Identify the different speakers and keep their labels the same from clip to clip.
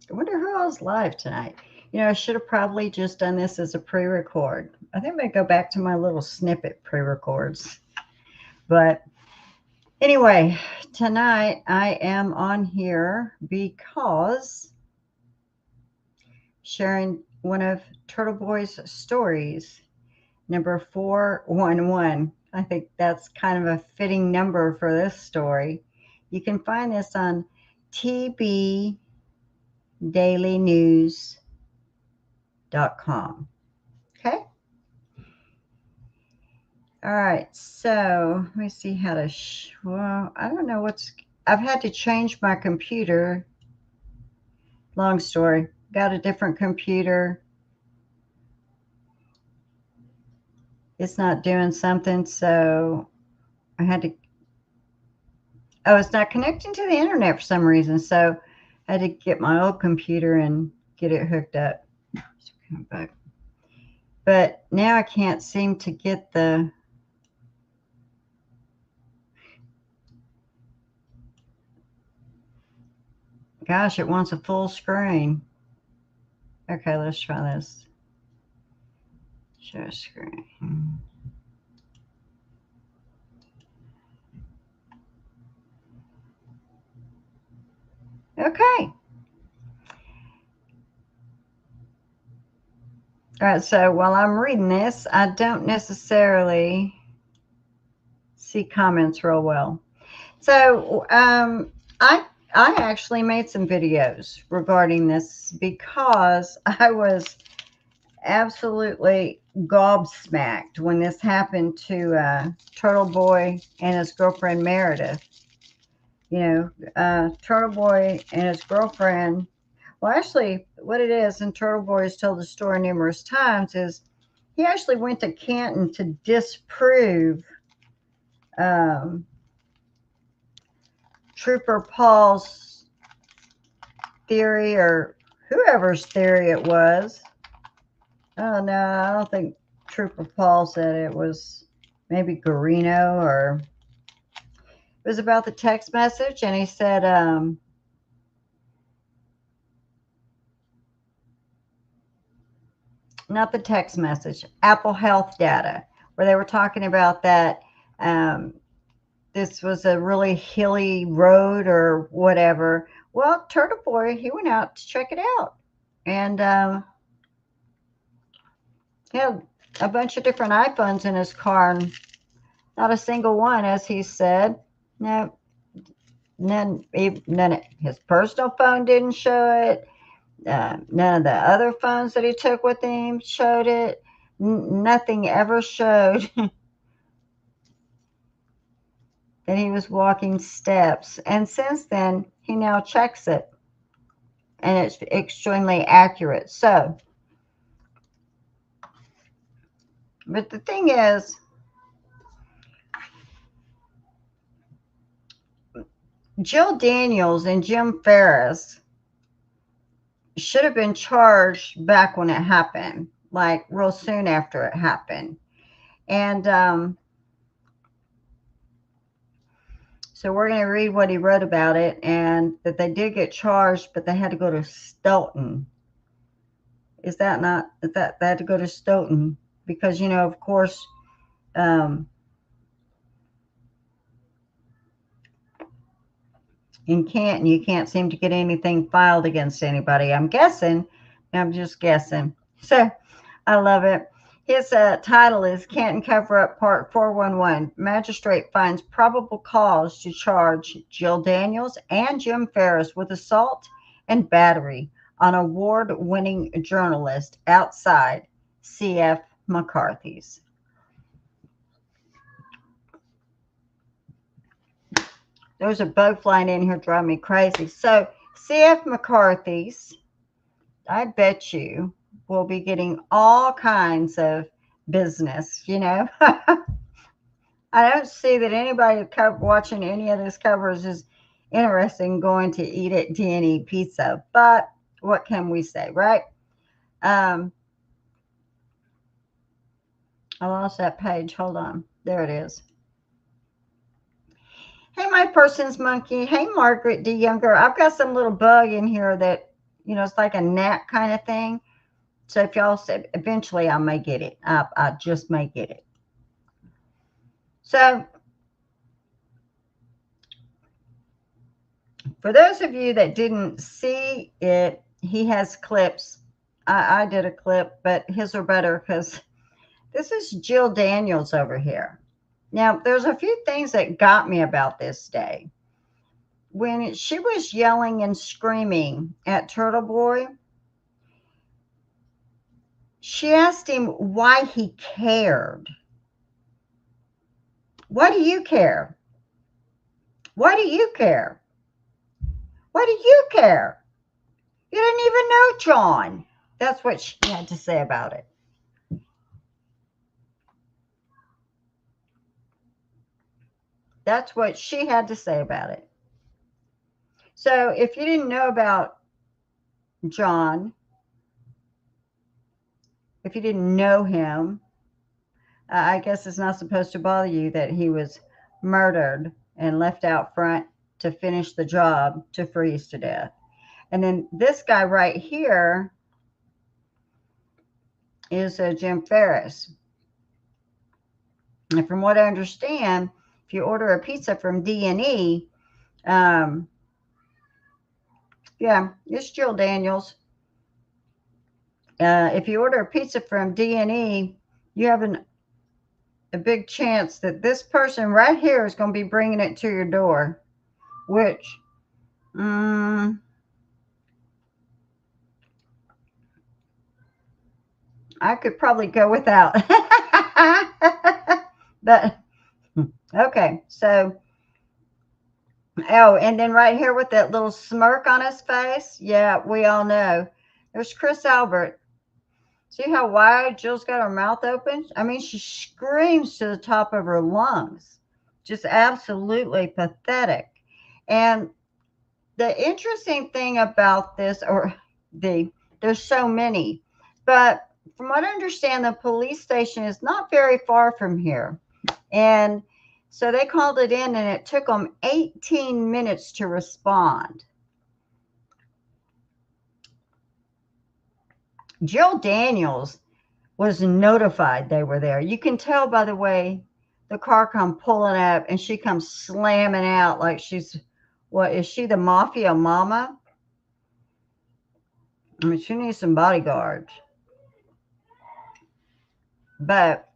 Speaker 1: I wonder who else live tonight. You know, I should have probably just done this as a pre-record. I think I'm going to go back to my little snippet pre-records. But anyway, tonight I am on here because sharing one of Turtle Boy's stories, number 411. I think that's kind of a fitting number for this story. You can find this on tbdailynews.com. Okay? All right, so let me see how to, well, I don't know I've had to change my computer. Long story. Got a different computer. It's not doing something, so I had to, oh, it's not connecting to the internet for some reason, so I had to get my old computer and get it hooked up. But now I can't seem to get the, gosh, it wants a full screen. Okay, let's try this. Show screen. Okay. All right, so while I'm reading this, I don't necessarily see comments real well. So I actually made some videos regarding this because I was absolutely gobsmacked when this happened to Turtle Boy and his girlfriend Meredith. You know, Turtle Boy and his girlfriend. Well, actually, what it is, and Turtle Boy has told the story numerous times, is he actually went to Canton to disprove um, Trooper Paul's theory, or whoever's theory it was. Oh, no, I don't think Trooper Paul said it. Was maybe Garino, or it was about the text message, and he said, not the text message, Apple Health data, where they were talking about that this was a really hilly road or whatever. Well, Turtle Boy, he went out to check it out. And he had a bunch of different iPhones in his car, and not a single one, as he said. No, none of his personal phone didn't show it. None of the other phones that he took with him showed it. Nothing ever showed that he was walking steps. And since then, he now checks it, and it's extremely accurate. So, but the thing is, Jill Daniels and Jim Ferris should have been charged back when it happened, like real soon after it happened. And so we're going to read what he wrote about it, and that they did get charged, but they had to go to Stoughton. Is that not, that they had to go to Stoughton? Because, you know, of course, in Canton, you can't seem to get anything filed against anybody. I'm guessing. I'm just guessing. So I love it. His title is Canton Cover-Up Part 411. Magistrate finds probable cause to charge Jill Daniels and Jim Ferris with assault and battery on award-winning journalist outside C.F. McCarthy's. There's a boat flying in here driving me crazy. So C.F. McCarthy's, I bet you, will be getting all kinds of business, you know. I don't see that anybody watching any of these covers is interested in going to eat at D&E Pizza. But what can we say, right? I lost that page. Hold on. There it is. Hey, my person's monkey. Hey, Margaret D. Younger. I've got some little bug in here that, You know, it's like a gnat kind of thing. So if y'all say, eventually I may get it. I just may get it. So for those of you that didn't see it, he has clips. I did a clip, but his are better because this is Jill Daniels over here. Now, there's a few things that got me about this day. When she was yelling and screaming at Turtle Boy, she asked him why he cared. Why do you care? Why do you care? Why do you care? You didn't even know John. That's what she had to say about it. That's what she had to say about it. So if you didn't know about John, if you didn't know him, I guess it's not supposed to bother you that he was murdered and left out front to finish the job to freeze to death. And then this guy right here is Jim Ferris. And from what I understand, if you order a pizza from D&E, yeah, it's Jill Daniels. If you order a pizza from D&E, you have a big chance that this person right here is going to be bringing it to your door, which I could probably go without. But okay, so oh, and then right here with that little smirk on his face, yeah, we all know. There's Chris Albert. See how wide Jill's got her mouth open? I mean, she screams to the top of her lungs. Just absolutely pathetic. And the interesting thing about this, there's so many, but from what I understand, the police station is not very far from here. And so they called it in and it took them 18 minutes to respond. Jill Daniels was notified they were there. You can tell by the way the car come pulling up and she comes slamming out like she's, what, is she the mafia mama? I mean, she needs some bodyguards. But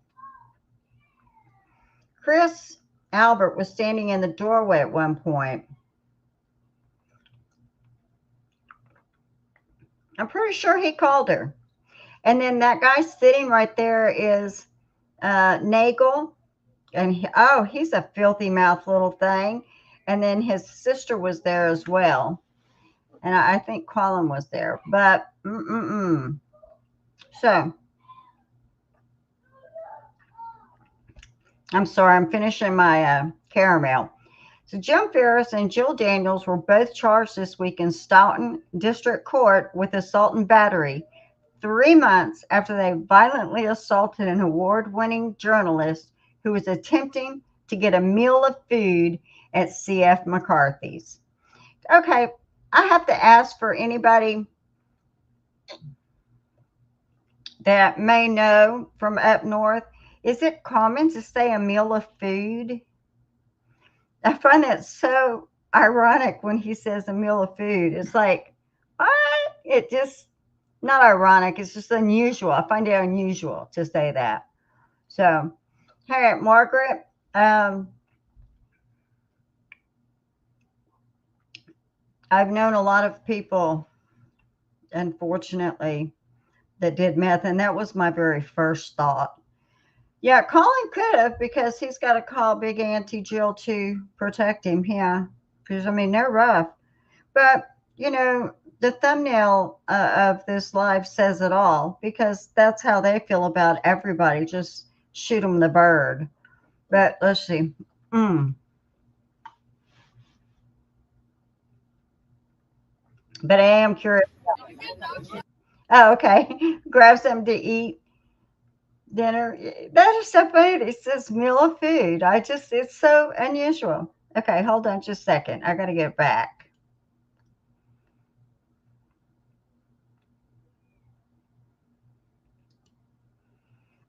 Speaker 1: Chris Albert was standing in the doorway at one point. I'm pretty sure he called her. And then that guy sitting right there is Nagel. And he's a filthy mouth little thing. And then his sister was there as well. And I think Colin was there. But, So, I'm sorry, I'm finishing my caramel. So Jim Ferris and Jill Daniels were both charged this week in Stoughton District Court with assault and battery 3 months after they violently assaulted an award-winning journalist who was attempting to get a meal of food at C.F. McCarthy's. Okay, I have to ask for anybody that may know from up north, is it common to say a meal of food? I find that so ironic when he says a meal of food. It's like, what? It just, not ironic, it's just unusual. I find it unusual to say that. So, hey, Margaret, I've known a lot of people, unfortunately, that did meth, and that was my very first thought. Yeah, Colin could have, because he's got to call Big Auntie Jill to protect him. Yeah, because, I mean, they're rough. But, you know, the thumbnail of this live says it all, because that's how they feel about everybody. Just shoot them the bird. But let's see. But I am curious. Oh, okay. Grab something to eat. Dinner. That is so funny. It says meal of food. It's so unusual. Okay, hold on just a second. I got to get back.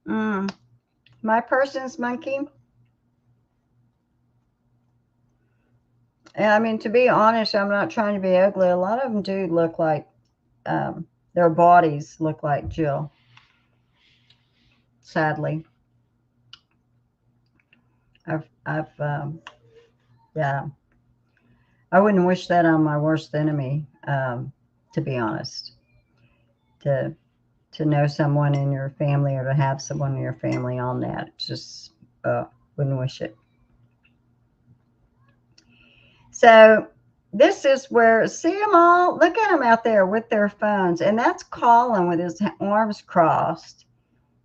Speaker 1: My person's monkey. And I mean, to be honest, I'm not trying to be ugly. A lot of them do look like, their bodies look like Jill. Sadly. Yeah. I wouldn't wish that on my worst enemy, to be honest. To know someone in your family or to have someone in your family on that. Just wouldn't wish it. So this is where, see them all? Look at them out there with their phones. And that's Colin with his arms crossed.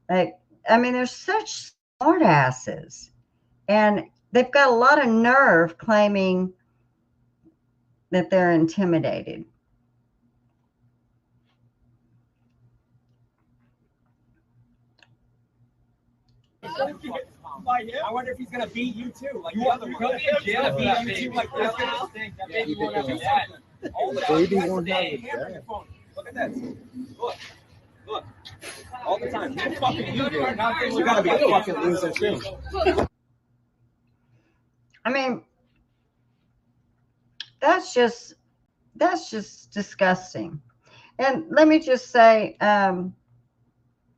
Speaker 1: Like, I mean, they're such smart asses. And they've got a lot of nerve claiming that they're intimidated.
Speaker 2: I wonder if he's gonna beat you too. Like the other one. Yeah, beat you too. Like that baby won't have his dad. The baby won't have his dad. Look at this. Look. All the time. You fucking you gotta be a fucking loser too.
Speaker 1: I mean, that's just disgusting. And let me just say, I'm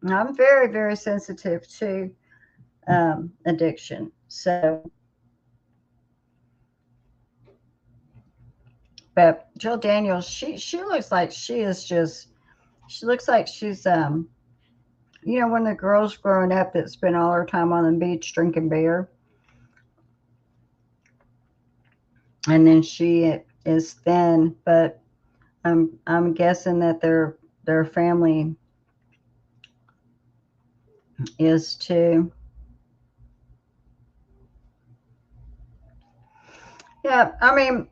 Speaker 1: very, very sensitive to addiction. So, but Jill Daniels, she looks like she looks like she's one of the girls growing up that spent all her time on the beach drinking beer. And then she is thin, but I'm guessing that their family is too. Yeah, I mean,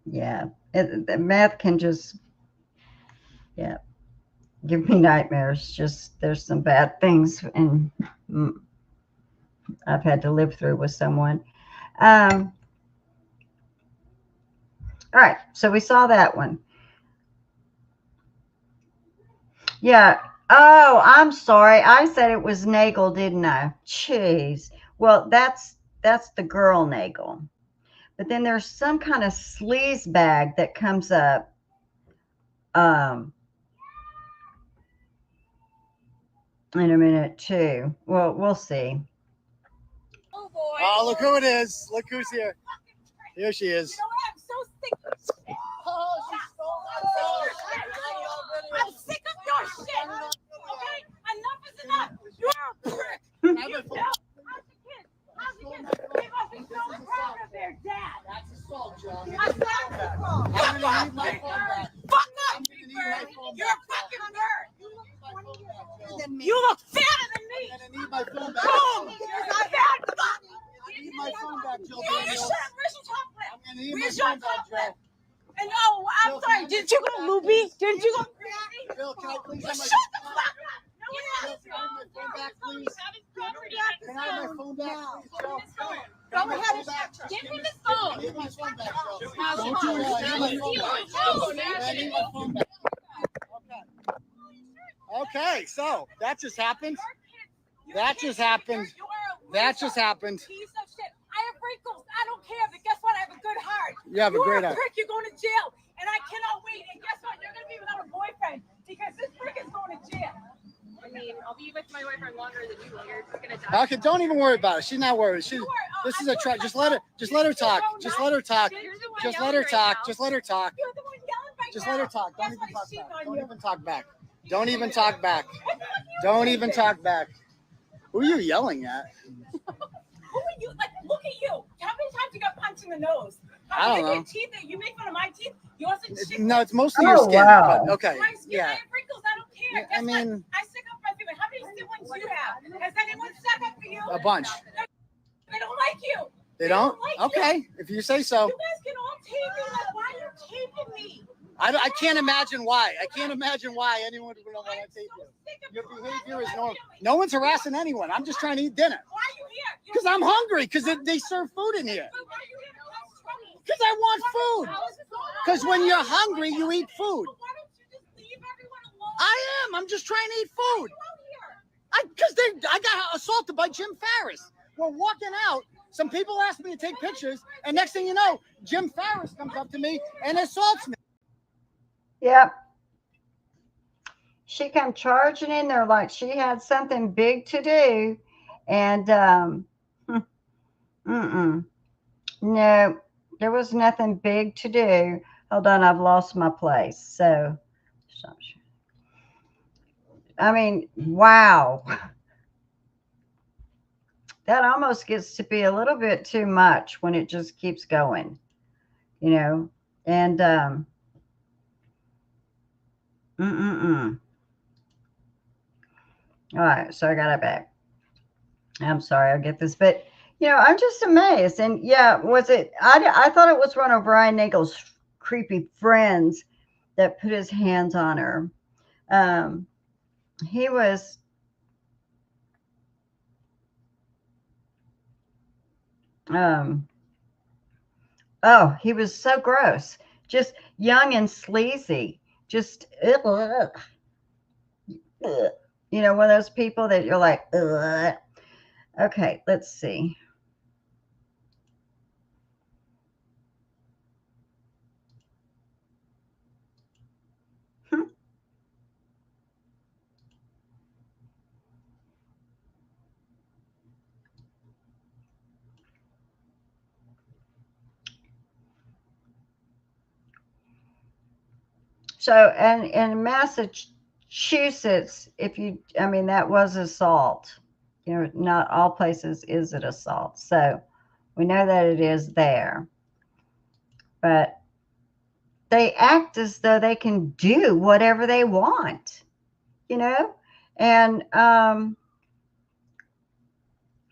Speaker 1: yeah, the meth can just, yeah, give me nightmares. Just there's some bad things, and I've had to live through with someone. All right, so we saw that one. Yeah. Oh, I'm sorry. I said it was Nagel, didn't I? Jeez. Well, that's the girl Nagel. But then there's some kind of sleaze bag that comes up. In a minute too. Well, we'll see.
Speaker 3: Oh boy! Oh, look who it is! Look who's here! Here she is.
Speaker 4: You know what? I'm so sick of shit.
Speaker 3: Oh, she stole my phone.
Speaker 4: I'm sick of your shit. Okay, enough is enough. You're a prick.
Speaker 3: How's
Speaker 4: How's the kids? They must be so proud of their dad.
Speaker 3: That's assault, Joe.
Speaker 4: That's assault.
Speaker 3: I'm gonna need my phone back.
Speaker 4: Fuck up, you bird. You're a fucking bird. You look fatter than me.
Speaker 3: I'm gonna need my phone back.
Speaker 4: Boom. You're a fat fuck.
Speaker 3: I need my phone back, Joe.
Speaker 4: Where's your chocolate?
Speaker 3: I'm gonna need my
Speaker 4: Where's your
Speaker 3: phone back,
Speaker 4: chocolate?
Speaker 3: Joe.
Speaker 4: And oh, I'm sorry. Didn't you go Luby? Didn't you go crazy?
Speaker 3: Bill, can I please have my
Speaker 4: Shut the fuck up. No one
Speaker 3: Bill,
Speaker 4: else.
Speaker 3: can I have my phone back, please? Can I have my phone back, please, Joe?
Speaker 4: Go ahead and give me the phone.
Speaker 3: I need my phone back, Joe. Don't do that. I need my phone back. I need my phone back. Okay, so that just happened. That just happened. That just happened.
Speaker 4: Piece of shit. I have wrinkles. I don't care, but guess what? I have a good heart.
Speaker 3: You have a great heart.
Speaker 4: Prick, you're going to jail, and I cannot wait. And guess what? You're going to be without a boyfriend because this prick is going to jail.
Speaker 5: I mean, I'll be with my boyfriend longer than you. You're gonna die.
Speaker 3: Okay, don't even worry about it. She's not worried. This is a try. Just let her talk. Just let her talk. Just let her talk. Just let her talk.
Speaker 4: You're the one yelling right
Speaker 3: Just
Speaker 4: now.
Speaker 3: let her talk. Don't
Speaker 4: That's
Speaker 3: even
Speaker 4: why
Speaker 3: talk back.
Speaker 4: she's
Speaker 3: Don't
Speaker 4: on
Speaker 3: even
Speaker 4: you.
Speaker 3: talk back. Don't even talk back. Don't even talk back. Who are you yelling at?
Speaker 4: Who are you? Like, look at you. How many times you got punched in the nose?
Speaker 3: I don't know.
Speaker 4: Your teeth, you make fun of my teeth. Yours and shit.
Speaker 3: No, it's mostly your skin.
Speaker 1: Wow.
Speaker 3: But okay.
Speaker 4: My skin, I
Speaker 3: Yeah.
Speaker 4: have wrinkles. I don't care.
Speaker 3: I
Speaker 4: Guess
Speaker 3: mean-
Speaker 4: what? I stick up my family. How many siblings do you have? Has anyone stuck up for you?
Speaker 3: A bunch.
Speaker 4: They don't like you.
Speaker 3: They don't?
Speaker 4: like
Speaker 3: Okay. If you say so.
Speaker 4: You guys can all tape me. Like, why are you taping me?
Speaker 3: I can't imagine why. I can't imagine why anyone would want to
Speaker 4: I'm
Speaker 3: tape
Speaker 4: so
Speaker 3: you.
Speaker 4: sick of
Speaker 3: Your
Speaker 4: you.
Speaker 3: behavior is normal. No one's harassing anyone. I'm just trying to eat dinner.
Speaker 4: Why are you here?
Speaker 3: Because I'm hungry. Because they serve food in here.
Speaker 4: But why are you here to cause trouble?
Speaker 3: Because I want food. Because when you're hungry, you eat food.
Speaker 4: But why don't
Speaker 3: I am. I'm just trying to eat food. Because I got assaulted by Jim Farris. We're walking out. Some people asked me to take pictures, and next thing you know, Jim Farris comes up to me and assaults me.
Speaker 1: Yep. She come charging in there like she had something big to do. And no, there was nothing big to do. Hold on, I've lost my place. So, I mean, wow. That almost gets to be a little bit too much when it just keeps going, you know. And all right, so I got it back. I'm sorry, I'll get this, but I'm just amazed. And yeah, was it? I thought it was one of Ryan Nagel's creepy friends that put his hands on her. He was. Oh, he was so gross, just young and sleazy, just ugh. One of those people that you're like, ugh. Okay, let's see. So, and in Massachusetts, that was assault. Not all places is it assault. So we know that it is there. But they act as though they can do whatever they want, And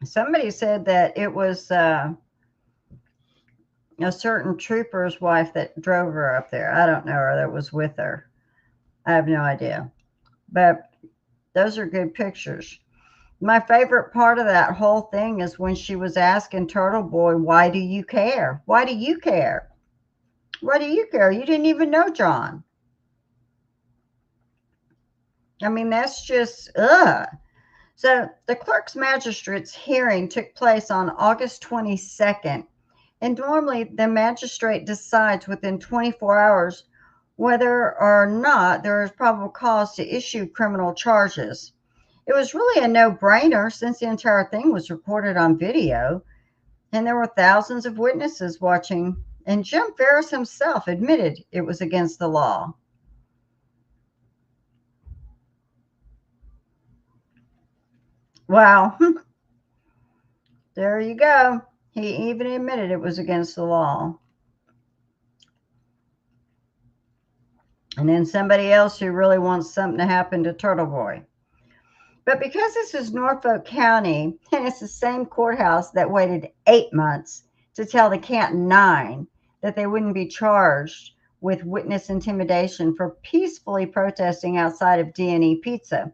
Speaker 1: somebody said that it was a certain trooper's wife that drove her up there. I don't know, or that was with her. I have no idea. But those are good pictures. My favorite part of that whole thing is when she was asking Turtle Boy, why do you care? Why do you care? Why do you care? You didn't even know John. I mean, that's just, ugh. So the clerk's magistrate's hearing took place on August 22nd. And normally the magistrate decides within 24 hours whether or not there is probable cause to issue criminal charges. It was really a no-brainer since the entire thing was recorded on video, and there were thousands of witnesses watching, and Jim Farris himself admitted it was against the law. Wow. There you go. He even admitted it was against the law. And then somebody else who really wants something to happen to Turtle Boy. But because this is Norfolk County, and it's the same courthouse that waited 8 months to tell the Canton 9 that they wouldn't be charged with witness intimidation for peacefully protesting outside of D&E Pizza,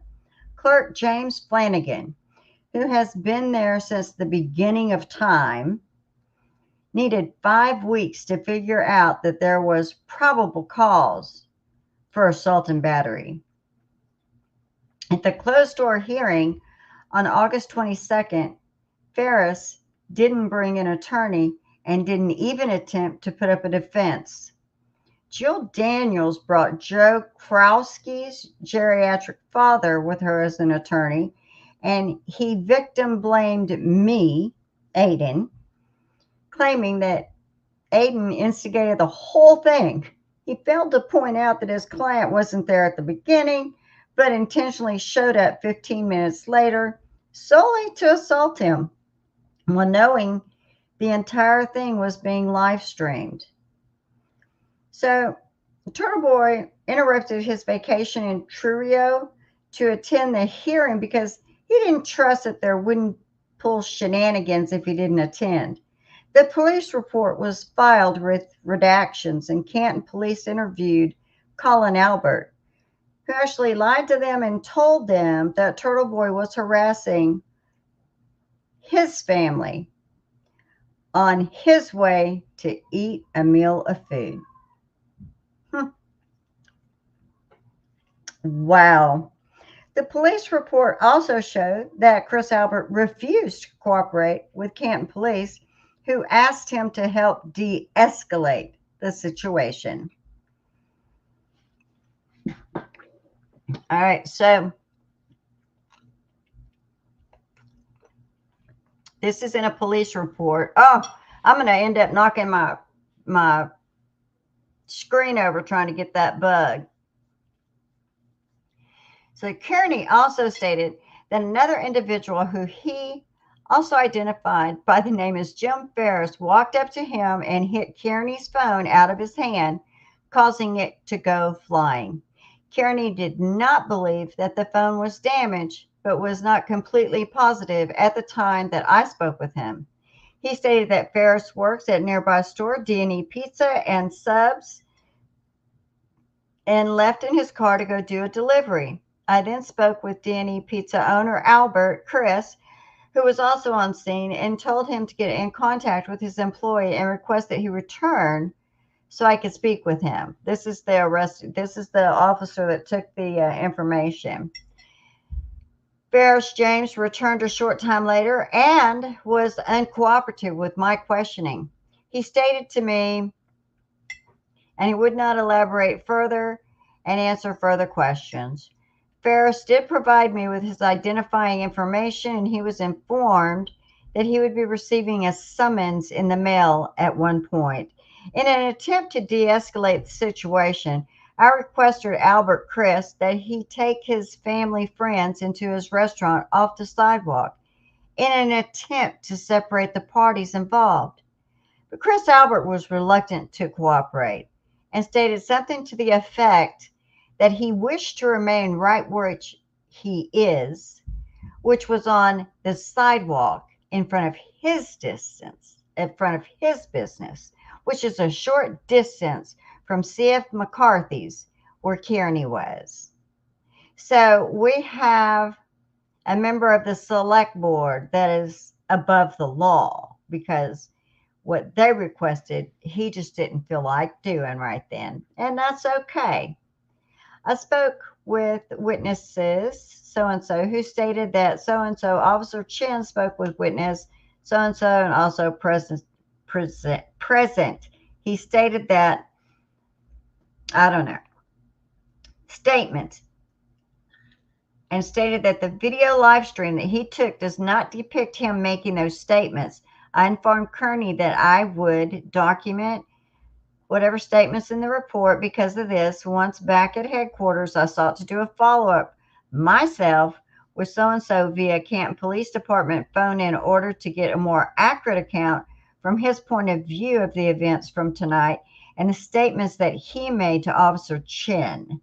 Speaker 1: Clerk James Flanagan, who has been there since the beginning of time, needed 5 weeks to figure out that there was probable cause for assault and battery. At the closed-door hearing on August 22nd, Farris didn't bring an attorney and didn't even attempt to put up a defense. Jill Daniels brought Joe Krowski's geriatric father with her as an attorney, and he victim blamed me, Aiden, claiming that Aiden instigated the whole thing. He failed to point out that his client wasn't there at the beginning, but intentionally showed up 15 minutes later solely to assault him, while knowing the entire thing was being live streamed. So Turtle Boy interrupted his vacation in Trujillo to attend the hearing because he didn't trust that there wouldn't pull shenanigans if he didn't attend. The police report was filed with redactions, and Canton police interviewed Colin Albert, who actually lied to them and told them that Turtle Boy was harassing his family on his way to eat a meal of food. Wow. The police report also showed that Chris Albert refused to cooperate with Canton police, who asked him to help de escalate the situation. All right, so this is in a police report. Oh, I'm going to end up knocking my screen over trying to get that bug. So Kearney also stated that another individual who he also identified by the name as Jim Ferris walked up to him and hit Kearney's phone out of his hand, causing it to go flying. Kearney did not believe that the phone was damaged, but was not completely positive at the time that I spoke with him. He stated that Ferris works at nearby store D&E Pizza and Subs and left in his car to go do a delivery. I then spoke with D&E Pizza owner Albert Chris, who was also on scene, and told him to get in contact with his employee and request that he return so I could speak with him. This is the officer that took the information. Ferris James returned a short time later and was uncooperative with my questioning. He stated to me, and he would not elaborate further and answer further questions. Ferris did provide me with his identifying information, and he was informed that he would be receiving a summons in the mail at one point. In an attempt to de-escalate the situation, I requested Albert Chris that he take his family friends into his restaurant off the sidewalk in an attempt to separate the parties involved. But Chris Albert was reluctant to cooperate and stated something to the effect that he wished to remain right where he is, which was on the sidewalk in front of his business, which is a short distance from C.F. McCarthy's, where Kearney was. So we have a member of the select board that is above the law, because what they requested, he just didn't feel like doing right then. And that's okay. I spoke with witnesses so-and-so who stated that so-and-so, Officer Chin, spoke with witness so-and-so and also present. He stated that, I don't know, statement, and stated that the video live stream that he took does not depict him making those statements. I informed Kearney that I would document whatever statements in the report. Because of this, once back at headquarters, I sought to do a follow-up myself with so-and-so via Canton Police Department phone in order to get a more accurate account from his point of view of the events from tonight and the statements that he made to Officer Chin.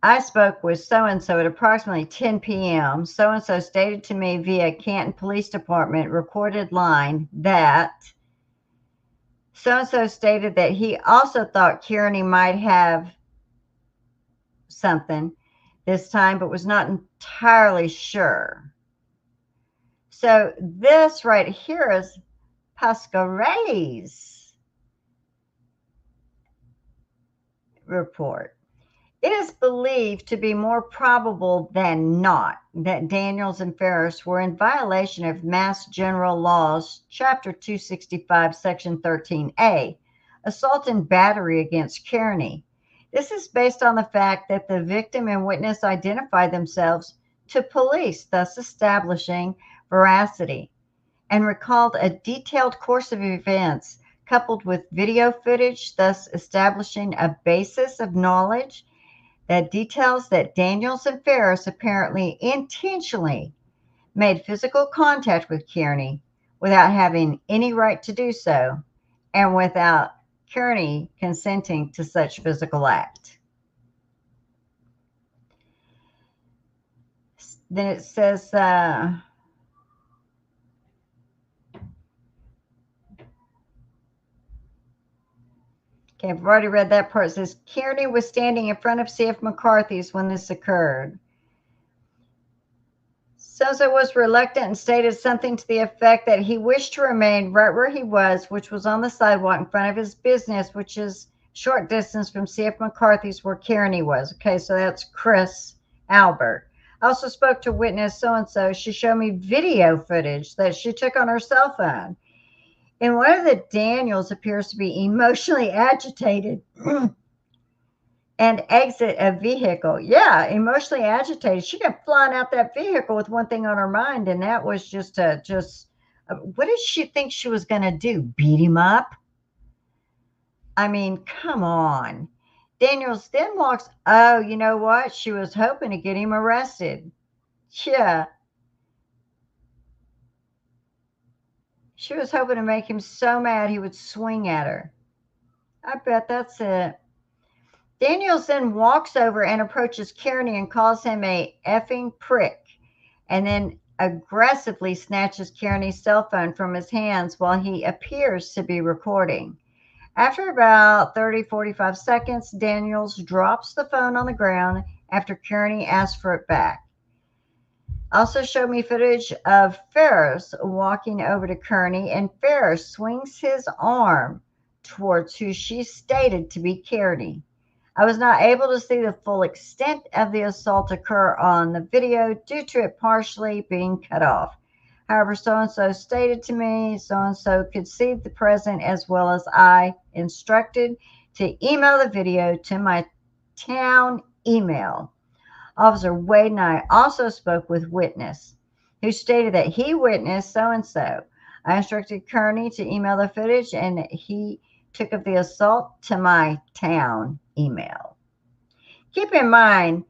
Speaker 1: I spoke with so-and-so at approximately 10 p.m. So-and-so stated to me via Canton Police Department recorded line that so-and-so stated that he also thought Kearney might have something this time, but was not entirely sure. So this right here is Pasquarelli's report. It is believed to be more probable than not that Daniels and Ferris were in violation of Mass General Laws, Chapter 265, Section 13A, assault and battery against Kearney. This is based on the fact that the victim and witness identified themselves to police, thus establishing veracity, and recalled a detailed course of events coupled with video footage, thus establishing a basis of knowledge that details that Daniels and Ferris apparently intentionally made physical contact with Kearney without having any right to do so, and without Kearney consenting to such physical act. Then it says, okay, I've already read that part. It says, Kearney was standing in front of C.F. McCarthy's when this occurred. So-and-so was reluctant and stated something to the effect that he wished to remain right where he was, which was on the sidewalk in front of his business, which is short distance from CF McCarthy's where Kearny was. Okay, so that's Chris Albert. I also spoke to witness so-and-so. She showed me video footage that she took on her cell phone. And one of the Daniels appears to be emotionally agitated and exit a vehicle. Yeah, emotionally agitated. She kept flying out that vehicle with one thing on her mind, and that was what did she think she was going to do? Beat him up? I mean, come on. Daniels then walks. Oh, you know what? She was hoping to get him arrested. Yeah. She was hoping to make him so mad he would swing at her. I bet that's it. Daniels then walks over and approaches Kearny and calls him a effing prick, and then aggressively snatches Kearny's cell phone from his hands while he appears to be recording. After about 30-45 seconds, Daniels drops the phone on the ground after Kearny asks for it back. Also showed me footage of Ferris walking over to Kearny, and Ferris swings his arm towards who she stated to be Kearny. I was not able to see the full extent of the assault occur on the video due to it partially being cut off. However, so-and-so stated to me so-and-so could see the present as well as I, instructed to email the video to my town email. Officer Wade and I also spoke with witness who stated that he witnessed so-and-so. I instructed Kearny to email the footage, and he took of the assault to my town email. Keep in mind,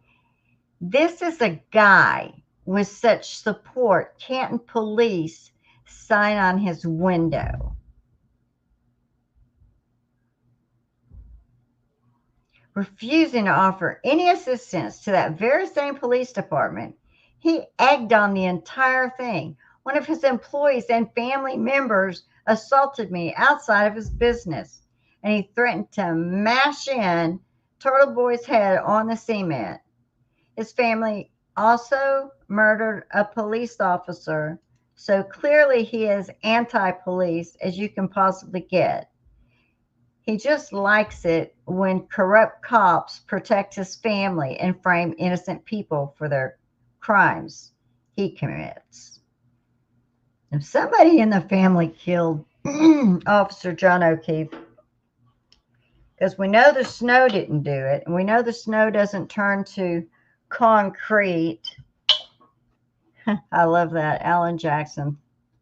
Speaker 1: this is a guy with such support. Canton police sign on his window. Refusing to offer any assistance to that very same police department, he egged on the entire thing. One of his employees and family members assaulted me outside of his business, and he threatened to mash in Turtle Boy's head on the cement. His family also murdered a police officer, so clearly he is anti-police as you can possibly get. He just likes it when corrupt cops protect his family and frame innocent people for their crimes he commits. If somebody in the family killed Officer John O'Keefe, because we know the snow didn't do it, and we know the snow doesn't turn to concrete. I love that. Alan Jackson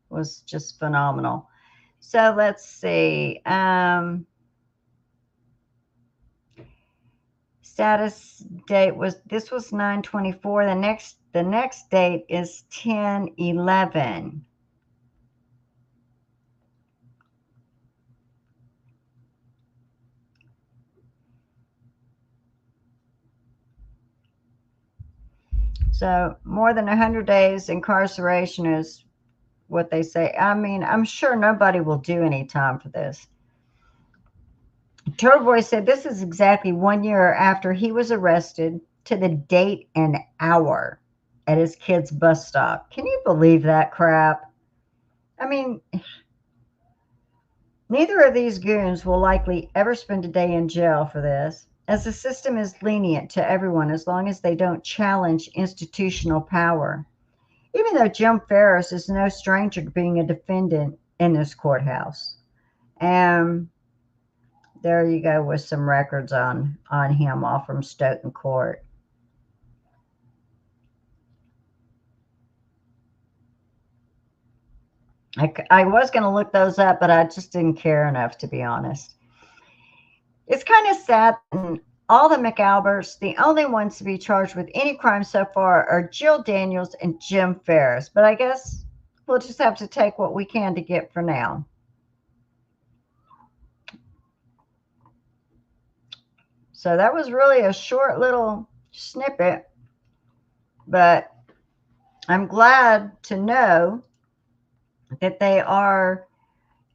Speaker 1: was just phenomenal. So let's see. Status date was 9/24. The next date is 10/11. So more than 100 days incarceration is what they say. I mean, I'm sure nobody will do any time for this. Turtle Boy said this is exactly 1 year after he was arrested to the date and hour at his kid's bus stop. Can you believe that crap? I mean, neither of these goons will likely ever spend a day in jail for this, as the system is lenient to everyone as long as they don't challenge institutional power. Even though Jim Ferris is no stranger to being a defendant in this courthouse. There you go with some records on him all from Stoughton Court. I was going to look those up, but I just didn't care enough, to be honest. It's kind of sad. All the McAlberts, the only ones to be charged with any crime so far are Jill Daniels and Jim Ferris. But I guess we'll just have to take what we can to get for now. So that was really a short little snippet, but I'm glad to know that they are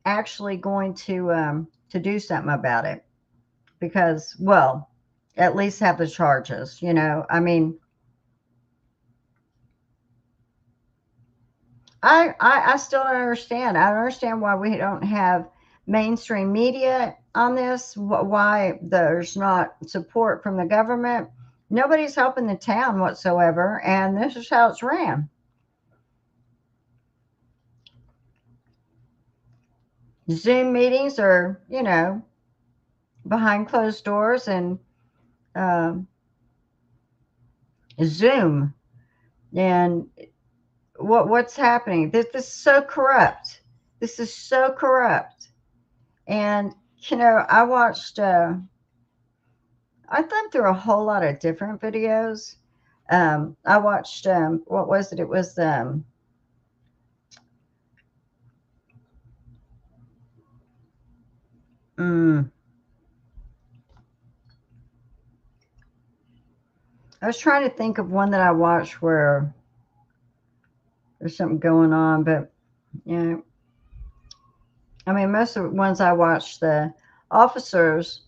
Speaker 1: actually going to do something about it, because, well, at least have the charges, you know. I mean, I still don't understand. I don't understand why we don't have mainstream media on this, why there's not support from the government. Nobody's helping the town whatsoever, and this is how it's ran. Zoom meetings are, behind closed doors, and um, Zoom. And what's happening? This is so corrupt. This is so corrupt. And I watched. I thumbed through a whole lot of different videos. I watched. What was it? It was. Mm, I was trying to think of one that I watched where there's something going on, but I mean, most of the ones I watched, the officers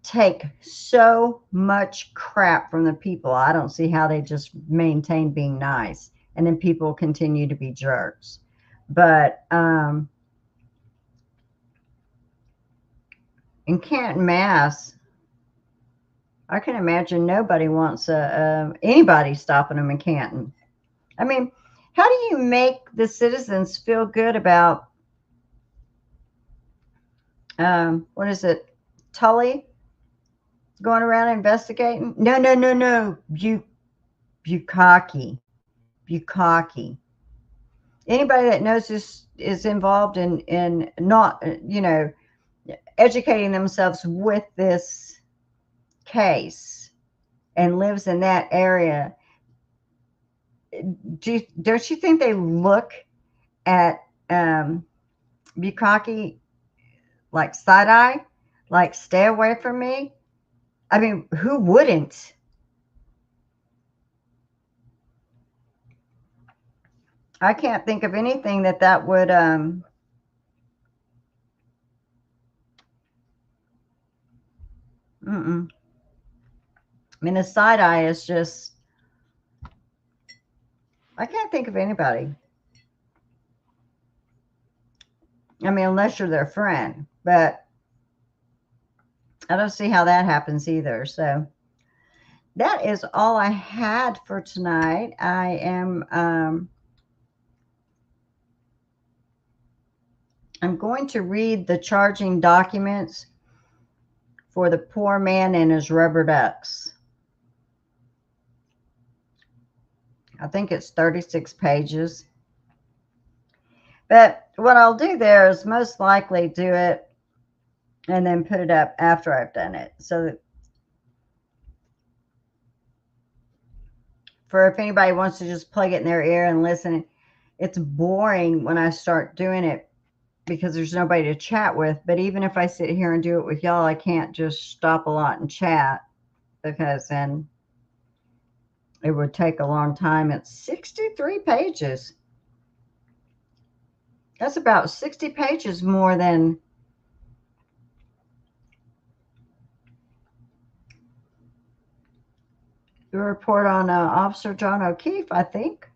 Speaker 1: take so much crap from the people. I don't see how they just maintain being nice, and then people continue to be jerks. But in Canton, Mass, I can imagine nobody wants anybody stopping them in Canton. I mean, how do you make the citizens feel good about what is it, Tully going around investigating? No, no, no, no, Bukkake. Anybody that knows this is involved in not educating themselves with this case and lives in that area. Don't you think they look at Bukkake like side eye, like stay away from me? I mean, who wouldn't? I can't think of anything that would I mean, a side eye is just, I can't think of anybody. I mean, unless you're their friend, but I don't see how that happens either. So that is all I had for tonight. I am I'm going to read the charging documents for the poor man and his rubber ducks. I think it's 36 pages. But what I'll do there is most likely do it and then put it up after I've done it. So that for if anybody wants to just plug it in their ear and listen, it's boring when I start doing it because there's nobody to chat with. But even if I sit here and do it with y'all, I can't just stop a lot and chat because then it would take a long time. It's 63 pages. That's about 60 pages more than the report on Officer John O'Keefe, I think.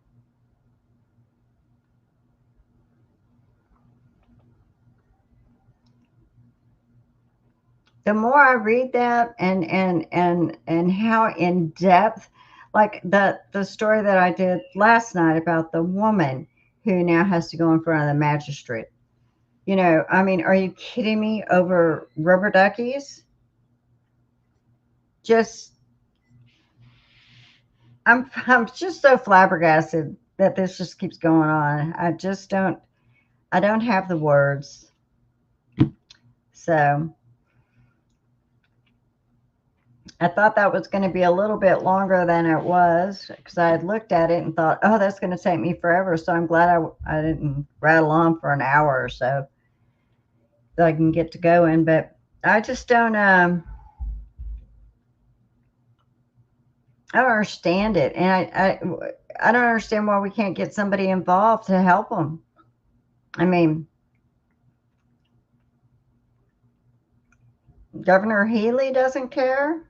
Speaker 1: The more I read that and how in depth, like the story that I did last night about the woman who now has to go in front of the magistrate. I mean, are you kidding me, over rubber duckies? Just I'm just so flabbergasted that this just keeps going on. I don't have the words. So I thought that was going to be a little bit longer than it was because I had looked at it and thought, oh, that's going to take me forever. So I'm glad I didn't rattle on for an hour or so that I can get to going. But I just don't understand it. And I don't understand why we can't get somebody involved to help them. I mean, Governor Healy doesn't care.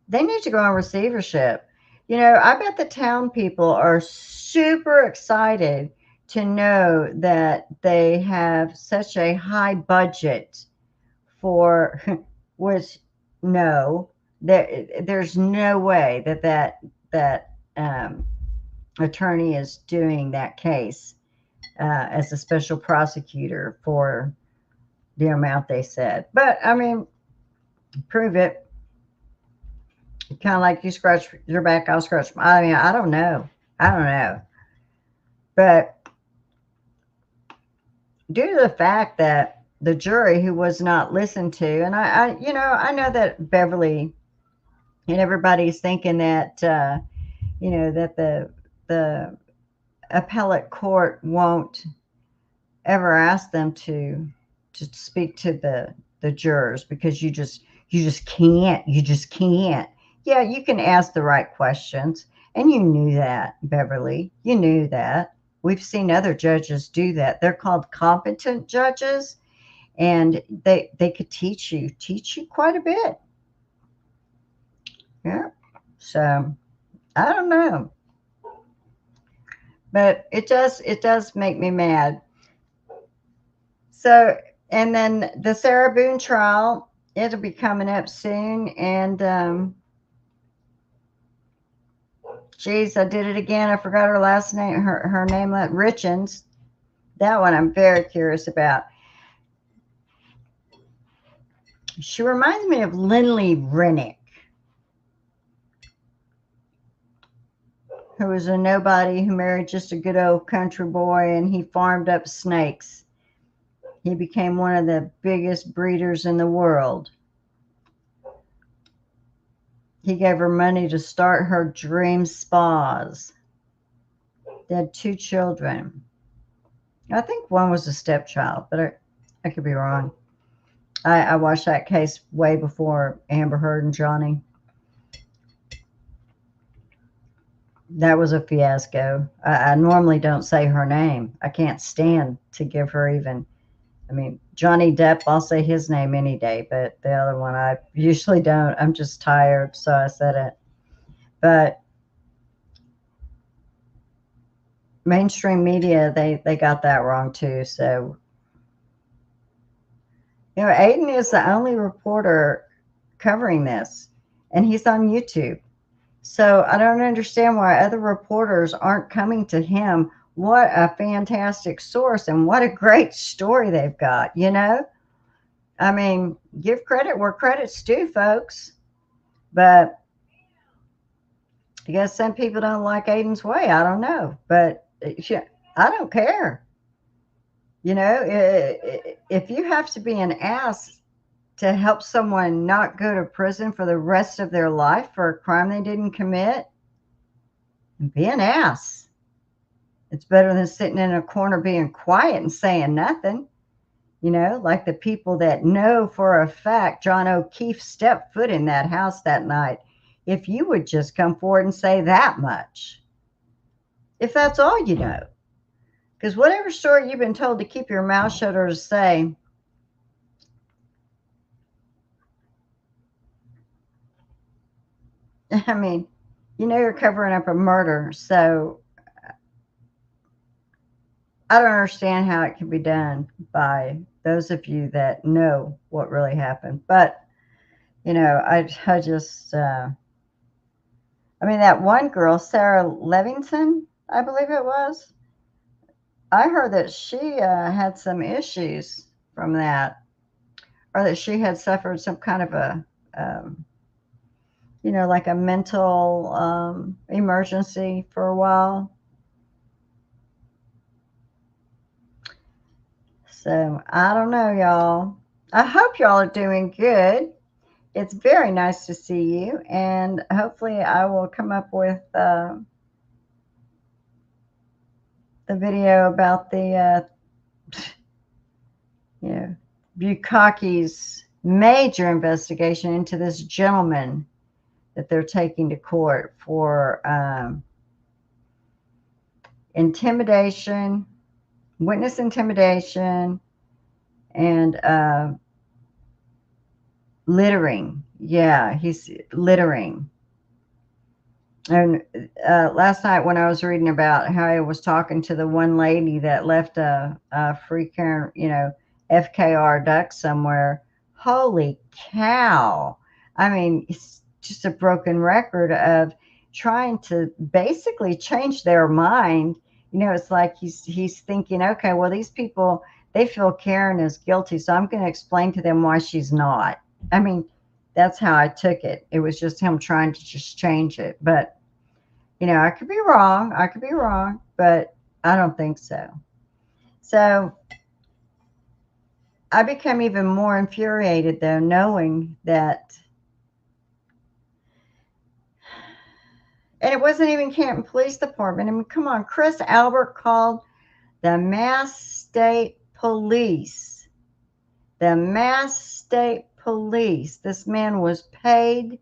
Speaker 1: They need to go on receivership. I bet the town people are super excited to know that they have such a high budget for which no, there's no way that attorney is doing that case as a special prosecutor for the amount they said. But I mean, prove it. Kind of like you scratch your back, I'll scratch. I mean, I don't know. I don't know. But due to the fact that the jury who was not listened to, and I know that Beverly and everybody's thinking that, that the appellate court won't ever ask them to speak to the jurors because you just can't. Yeah, you can ask the right questions, and you knew that, Beverly. You knew that. We've seen other judges do that. They're called competent judges, and they could teach you quite a bit. Yeah. So I don't know, but it does make me mad. So, and then the Sarah Boone trial, it'll be coming up soon, and geez, I did it again. I forgot her last name. Her name, Richens. That one I'm very curious about. She reminds me of Lindley Rennick, who was a nobody who married just a good old country boy, and he farmed up snakes. He became one of the biggest breeders in the world. He gave her money to start her dream spas. They had 2 children. I think one was a stepchild, but I could be wrong. I watched that case way before Amber Heard and Johnny. That was a fiasco. I normally don't say her name. I can't stand to give her even. I mean, Johnny Depp, I'll say his name any day, but the other one I usually don't. I'm just tired, so I said it. But mainstream media, they got that wrong too. So, Aiden is the only reporter covering this, and he's on YouTube. So I don't understand why other reporters aren't coming to him. What a fantastic source, and what a great story they've got, I mean, give credit where credit's due, folks. But I guess some people don't like Aiden's way. I don't know. But I don't care. If you have to be an ass to help someone not go to prison for the rest of their life for a crime they didn't commit, be an ass. It's better than sitting in a corner being quiet and saying nothing. Like the people that know for a fact John O'Keefe stepped foot in that house that night. If you would just come forward and say that much, if that's all you know. Because whatever story you've been told to keep your mouth shut or to say, I mean, you're covering up a murder. So I don't understand how it can be done by those of you that know what really happened. But, I just, I mean, that one girl, Sarah Levington, I believe it was. I heard that she had some issues from that, or that she had suffered some kind of a, like a mental emergency for a while. So I don't know, y'all. I hope y'all are doing good. It's very nice to see you, and hopefully I will come up with the video about the Bukkake's major investigation into this gentleman that they're taking to court for intimidation, witness intimidation, and littering. Yeah, he's littering. And last night when I was reading about how he was talking to the one lady that left a free Karen, FKR duck somewhere, holy cow. I mean, it's just a broken record of trying to basically change their mind. It's like he's thinking, okay, well, these people, they feel Karen is guilty, so I'm going to explain to them why she's not. I mean, that's how I took it. It was just him trying to just change it. But, I could be wrong. I could be wrong, but I don't think so. So I become even more infuriated, though, knowing that, and it wasn't even Canton Police Department. I mean, come on, Chris Albert called the Mass State Police. The Mass State Police. This man was paid,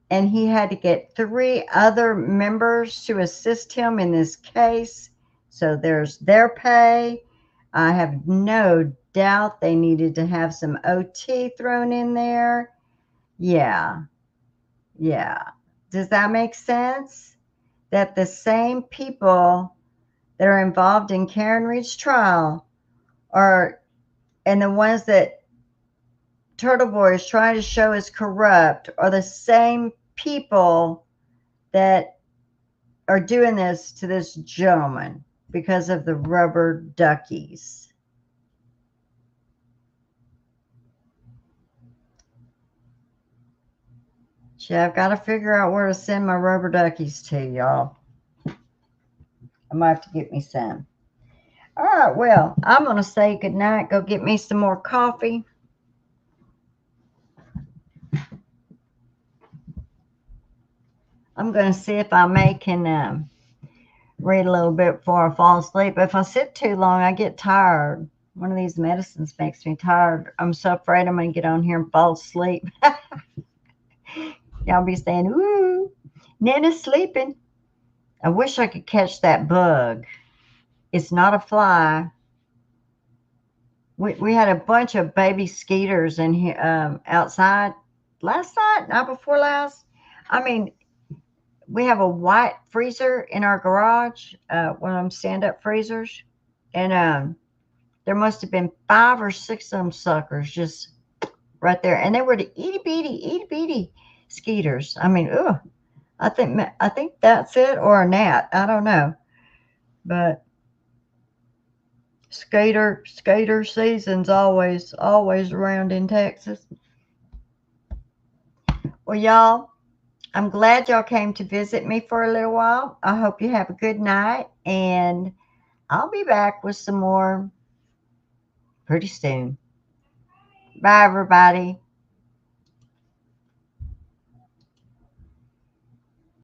Speaker 1: and he had to get 3 other members to assist him in this case. So there's their pay. I have no doubt they needed to have some OT thrown in there. Yeah. Does that make sense? That the same people that are involved in Karen Reed's trial and the ones that Turtle Boy is trying to show is corrupt are the same people that are doing this to this gentleman because of the rubber duckies. Gee, I've got to figure out where to send my rubber duckies to, y'all. I might have to get me some. All right, well, I'm going to say goodnight. Go get me some more coffee. I'm going to see if I can read a little bit before I fall asleep. If I sit too long, I get tired. One of these medicines makes me tired. I'm so afraid I'm going to get on here and fall asleep. Y'all be saying, ooh, Nana's sleeping. I wish I could catch that bug. It's not a fly. We had a bunch of baby skeeters in here outside last night before last. I mean, we have a white freezer in our garage, one of them stand-up freezers, and there must have been 5 or 6 of them suckers just right there, and they were the itty bitty skeeters. I mean, I think that's it, or a gnat. I don't know, but skater season's always around in Texas. Well, y'all, I'm glad y'all came to visit me for a little while. I hope you have a good night, and I'll be back with some more pretty soon. Bye, everybody.